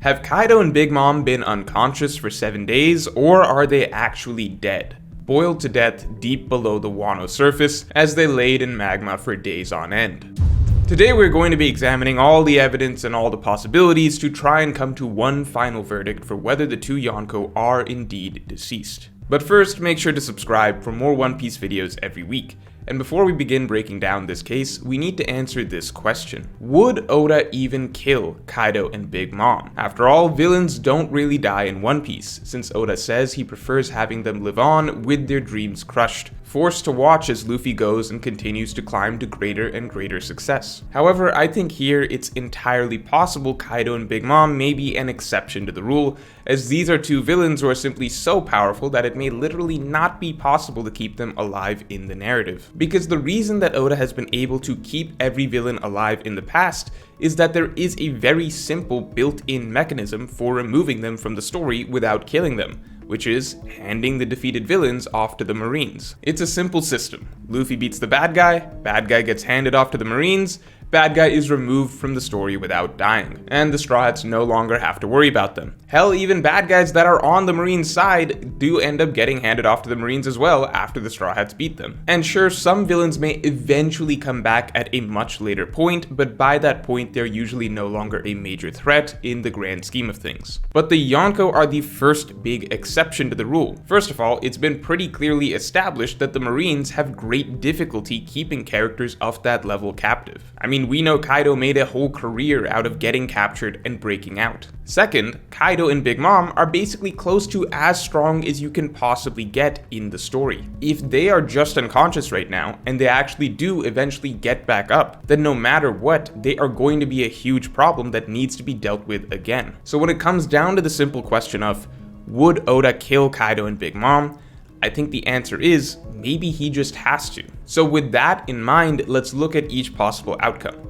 Have Kaido and Big Mom been unconscious for 7 days, or are they actually dead, boiled to death deep below the Wano surface as they laid in magma for days on end? Today we're going to be examining all the evidence and all the possibilities to try and come to one final verdict for whether the two Yonko are indeed deceased. But first, make sure to subscribe for more One Piece videos every week. And before we begin breaking down this case, we need to answer this question. Would Oda even kill Kaido and Big Mom? After all, villains don't really die in One Piece, since Oda says he prefers having them live on with their dreams crushed, forced to watch as Luffy goes and continues to climb to greater and greater success. However, I think here it's entirely possible Kaido and Big Mom may be an exception to the rule, as these are two villains who are simply so powerful that it may literally not be possible to keep them alive in the narrative. Because the reason that Oda has been able to keep every villain alive in the past is that there is a very simple built-in mechanism for removing them from the story without killing them, which is handing the defeated villains off to the Marines. It's a simple system. Luffy beats the bad guy gets handed off to the Marines, bad guy is removed from the story without dying, and the Straw Hats no longer have to worry about them. Hell, even bad guys that are on the Marines' side do end up getting handed off to the Marines as well after the Straw Hats beat them. And sure, some villains may eventually come back at a much later point, but by that point they're usually no longer a major threat in the grand scheme of things. But the Yonko are the first big exception to the rule. First of all, it's been pretty clearly established that the Marines have great difficulty keeping characters of that level captive. I mean, we know Kaido made a whole career out of getting captured and breaking out. Second, Kaido and Big Mom are basically close to as strong as you can possibly get in the story. If they are just unconscious right now, and they actually do eventually get back up, then no matter what, they are going to be a huge problem that needs to be dealt with again. So when it comes down to the simple question of, would Oda kill Kaido and Big Mom? I think the answer is, maybe he just has to. So with that in mind, let's look at each possible outcome.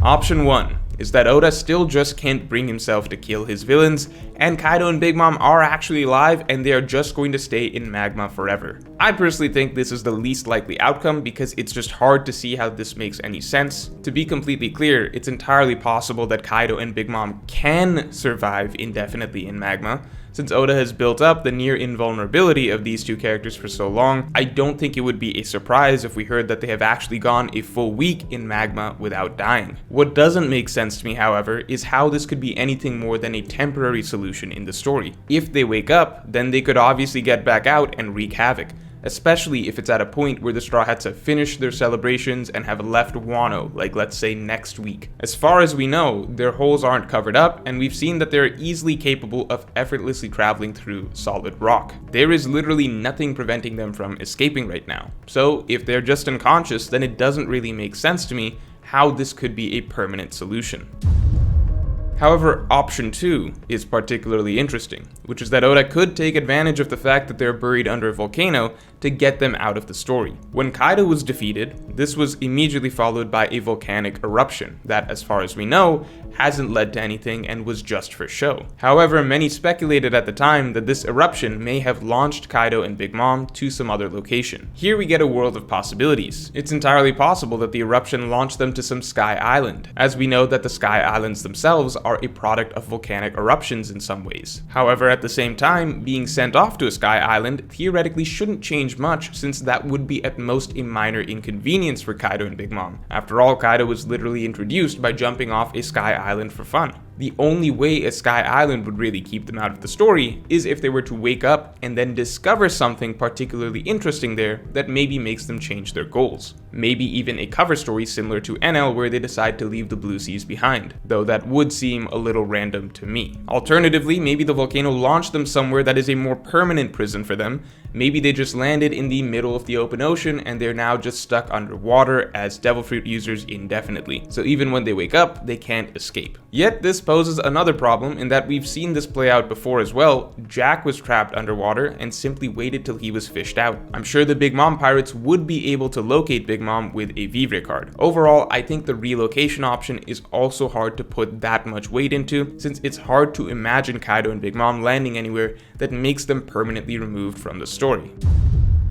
Option 1 is that Oda still just can't bring himself to kill his villains, and Kaido and Big Mom are actually alive and they are just going to stay in magma forever. I personally think this is the least likely outcome because it's just hard to see how this makes any sense. To be completely clear, it's entirely possible that Kaido and Big Mom can survive indefinitely in magma. Since Oda has built up the near invulnerability of these two characters for so long, I don't think it would be a surprise if we heard that they have actually gone a full week in magma without dying. What doesn't make sense to me, however, is how this could be anything more than a temporary solution in the story. If they wake up, then they could obviously get back out and wreak havoc, especially if it's at a point where the Straw Hats have finished their celebrations and have left Wano, like let's say next week. As far as we know, their holes aren't covered up, and we've seen that they're easily capable of effortlessly traveling through solid rock. There is literally nothing preventing them from escaping right now. So if they're just unconscious, then it doesn't really make sense to me how this could be a permanent solution. However, option 2 is particularly interesting, which is that Oda could take advantage of the fact that they're buried under a volcano to get them out of the story. When Kaido was defeated, this was immediately followed by a volcanic eruption that, as far as we know, hasn't led to anything and was just for show. However, many speculated at the time that this eruption may have launched Kaido and Big Mom to some other location. Here we get a world of possibilities. It's entirely possible that the eruption launched them to some sky island, as we know that the sky islands themselves are a product of volcanic eruptions in some ways. However, at the same time, being sent off to a sky island theoretically shouldn't change much, since that would be at most a minor inconvenience for Kaido and Big Mom. After all, Kaido was literally introduced by jumping off a sky island for fun. The only way a sky island would really keep them out of the story is if they were to wake up and then discover something particularly interesting there that maybe makes them change their goals. Maybe even a cover story similar to NL where they decide to leave the Blue Seas behind, though that would seem a little random to me. Alternatively, maybe the volcano launched them somewhere that is a more permanent prison for them. Maybe they just landed in the middle of the open ocean and they're now just stuck underwater as Devil Fruit users indefinitely. So even when they wake up, they can't escape. Yet this poses another problem in that we've seen this play out before as well. Jack was trapped underwater and simply waited till he was fished out. I'm sure the Big Mom pirates would be able to locate Big Mom with a Vivre card. Overall, I think the relocation option is also hard to put that much weight into, since it's hard to imagine Kaido and Big Mom landing anywhere that makes them permanently removed from the story.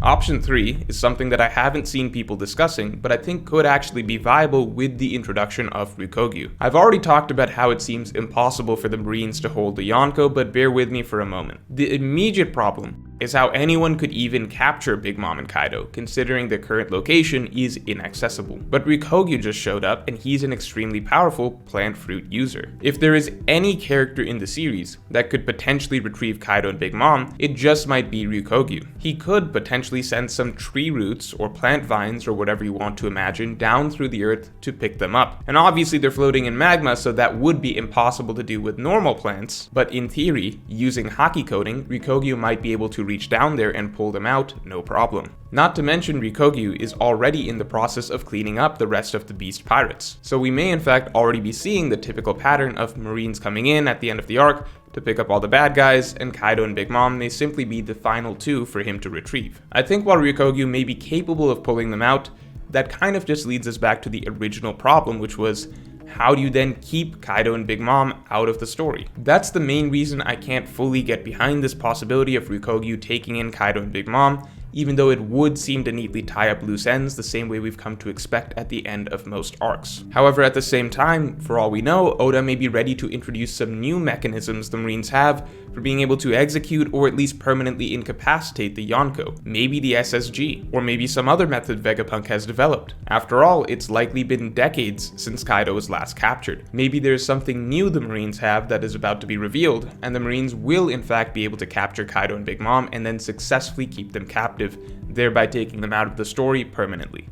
Option 3 is something that I haven't seen people discussing, but I think could actually be viable with the introduction of Ryukogyu. I've already talked about how it seems impossible for the Marines to hold the Yonko, but bear with me for a moment. The immediate problem is how anyone could even capture Big Mom and Kaido, considering their current location is inaccessible. But Ryukogyu just showed up, and he's an extremely powerful plant fruit user. If there is any character in the series that could potentially retrieve Kaido and Big Mom, it just might be Ryukogyu. He could potentially send some tree roots or plant vines or whatever you want to imagine down through the earth to pick them up. And obviously they're floating in magma, so that would be impossible to do with normal plants, but in theory, using Haki coding, Ryukogyu might be able to reach down there and pull them out, no problem. Not to mention Ryukogyu is already in the process of cleaning up the rest of the Beast Pirates, so we may in fact already be seeing the typical pattern of Marines coming in at the end of the arc to pick up all the bad guys, and Kaido and Big Mom may simply be the final two for him to retrieve. I think while Ryukogyu may be capable of pulling them out, that kind of just leads us back to the original problem, which was, how do you then keep Kaido and Big Mom out of the story? That's the main reason I can't fully get behind this possibility of Ryukogyu taking in Kaido and Big Mom, even though it would seem to neatly tie up loose ends the same way we've come to expect at the end of most arcs. However, at the same time, for all we know, Oda may be ready to introduce some new mechanisms the Marines have for being able to execute or at least permanently incapacitate the Yonko, maybe the SSG, or maybe some other method Vegapunk has developed. After all, it's likely been decades since Kaido was last captured. Maybe there's something new the Marines have that is about to be revealed, and the Marines will in fact be able to capture Kaido and Big Mom and then successfully keep them captive, thereby taking them out of the story permanently.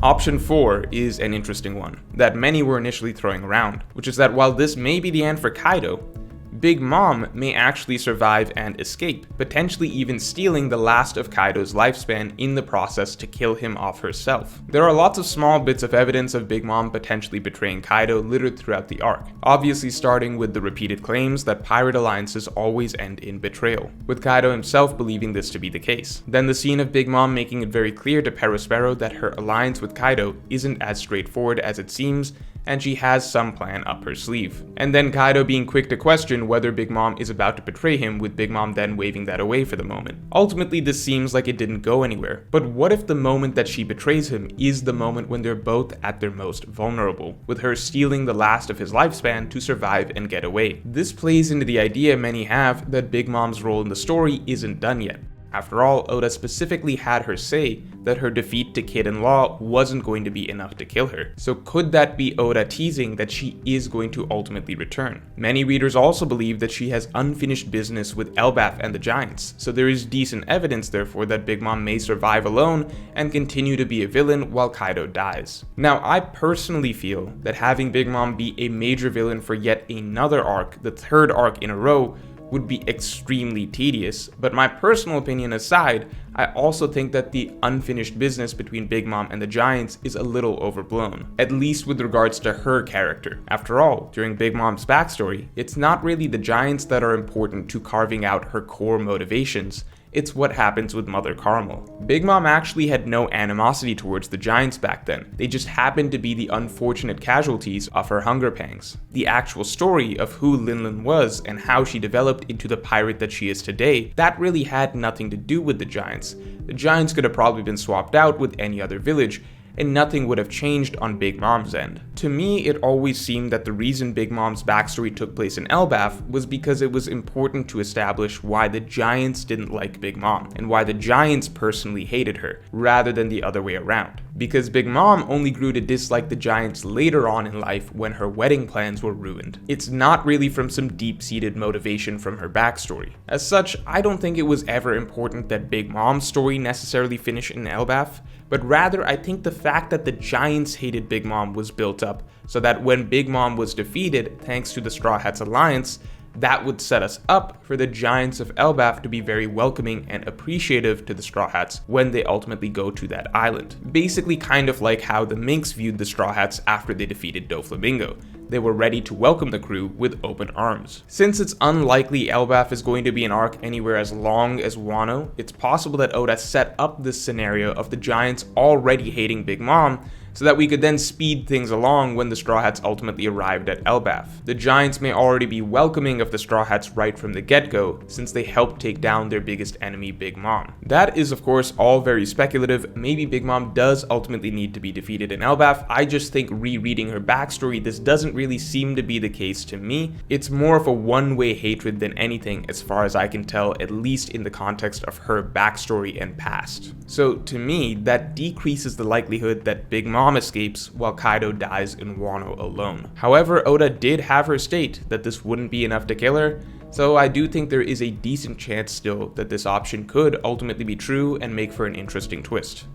Option 4 is an interesting one, that many were initially throwing around, which is that while this may be the end for Kaido, Big Mom may actually survive and escape, potentially even stealing the last of Kaido's lifespan in the process to kill him off herself. There are lots of small bits of evidence of Big Mom potentially betraying Kaido littered throughout the arc, obviously starting with the repeated claims that pirate alliances always end in betrayal, with Kaido himself believing this to be the case. Then the scene of Big Mom making it very clear to Perospero that her alliance with Kaido isn't as straightforward as it seems, and she has some plan up her sleeve. And then Kaido being quick to question whether Big Mom is about to betray him, with Big Mom then waving that away for the moment. Ultimately, this seems like it didn't go anywhere, but what if the moment that she betrays him is the moment when they're both at their most vulnerable, with her stealing the last of his lifespan to survive and get away? This plays into the idea many have that Big Mom's role in the story isn't done yet. After all, Oda specifically had her say that her defeat to Kid and Law wasn't going to be enough to kill her. So could that be Oda teasing that she is going to ultimately return? Many readers also believe that she has unfinished business with Elbaf and the Giants, so there is decent evidence therefore that Big Mom may survive alone and continue to be a villain while Kaido dies. Now, I personally feel that having Big Mom be a major villain for yet another arc, the third arc in a row, would be extremely tedious, but my personal opinion aside, I also think that the unfinished business between Big Mom and the Giants is a little overblown, at least with regards to her character. After all, during Big Mom's backstory, it's not really the Giants that are important to carving out her core motivations, it's what happens with Mother Carmel. Big Mom actually had no animosity towards the Giants back then, they just happened to be the unfortunate casualties of her hunger pangs. The actual story of who Linlin was and how she developed into the pirate that she is today, that really had nothing to do with the Giants. The Giants could have probably been swapped out with any other village, and nothing would have changed on Big Mom's end. To me, it always seemed that the reason Big Mom's backstory took place in Elbaf was because it was important to establish why the Giants didn't like Big Mom, and why the Giants personally hated her, rather than the other way around. Because Big Mom only grew to dislike the Giants later on in life when her wedding plans were ruined. It's not really from some deep-seated motivation from her backstory. As such, I don't think it was ever important that Big Mom's story necessarily finish in Elbaf, but rather I think the fact that the Giants hated Big Mom was built up so that when Big Mom was defeated thanks to the Straw Hats alliance, that would set us up for the Giants of Elbaf to be very welcoming and appreciative to the Straw Hats when they ultimately go to that island. Basically kind of like how the Minks viewed the Straw Hats after they defeated Doflamingo. They were ready to welcome the crew with open arms. Since it's unlikely Elbaf is going to be an arc anywhere as long as Wano, it's possible that Oda set up this scenario of the Giants already hating Big Mom so that we could then speed things along when the Straw Hats ultimately arrived at Elbaf. The Giants may already be welcoming of the Straw Hats right from the get-go, since they helped take down their biggest enemy, Big Mom. That is of course all very speculative. Maybe Big Mom does ultimately need to be defeated in Elbaf. I just think rereading her backstory, this doesn't really seem to be the case to me. It's more of a one-way hatred than anything as far as I can tell, at least in the context of her backstory and past. So to me, that decreases the likelihood that Big Mom escapes while Kaido dies in Wano alone. However, Oda did have her state that this wouldn't be enough to kill her, so I do think there is a decent chance still that this option could ultimately be true and make for an interesting twist.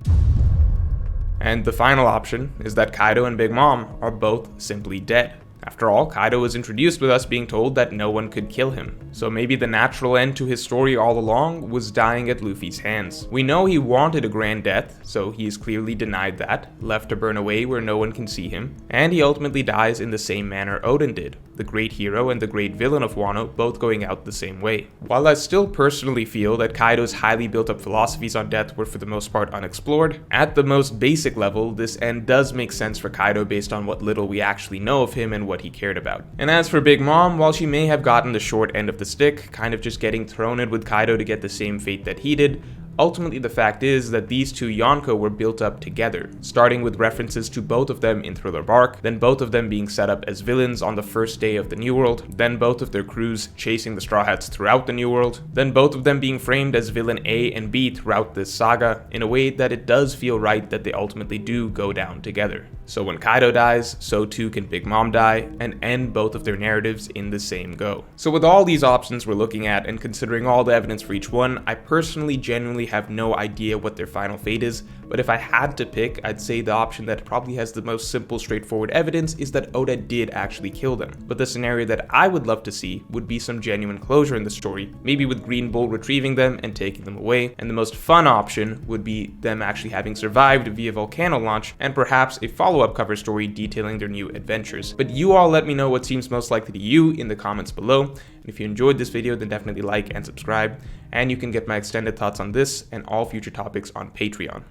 And the final option is that Kaido and Big Mom are both simply dead. After all, Kaido was introduced with us being told that no one could kill him, so maybe the natural end to his story all along was dying at Luffy's hands. We know he wanted a grand death, so he is clearly denied that, left to burn away where no one can see him, and he ultimately dies in the same manner Oden did, the great hero and the great villain of Wano both going out the same way. While I still personally feel that Kaido's highly built up philosophies on death were for the most part unexplored, at the most basic level, this end does make sense for Kaido based on what little we actually know of him and what he cared about. And as for Big Mom, while she may have gotten the short end of the stick, kind of just getting thrown in with Kaido to get the same fate that he did, ultimately the fact is that these two Yonko were built up together, starting with references to both of them in Thriller Bark, then both of them being set up as villains on the first day of the New World, then both of their crews chasing the Straw Hats throughout the New World, then both of them being framed as villain A and B throughout this saga, in a way that it does feel right that they ultimately do go down together. So when Kaido dies, so too can Big Mom die, and end both of their narratives in the same go. So with all these options we're looking at, and considering all the evidence for each one, I personally genuinely have no idea what their final fate is, but if I had to pick, I'd say the option that probably has the most simple, straightforward evidence is that Oda did actually kill them. But the scenario that I would love to see would be some genuine closure in the story, maybe with Green Bull retrieving them and taking them away, and the most fun option would be them actually having survived via Volcano launch, and perhaps a follow-up cover story detailing their new adventures. But you all let me know what seems most likely to you in the comments below, and if you enjoyed this video then definitely like and subscribe, and you can get my extended thoughts on this and all future topics on Patreon.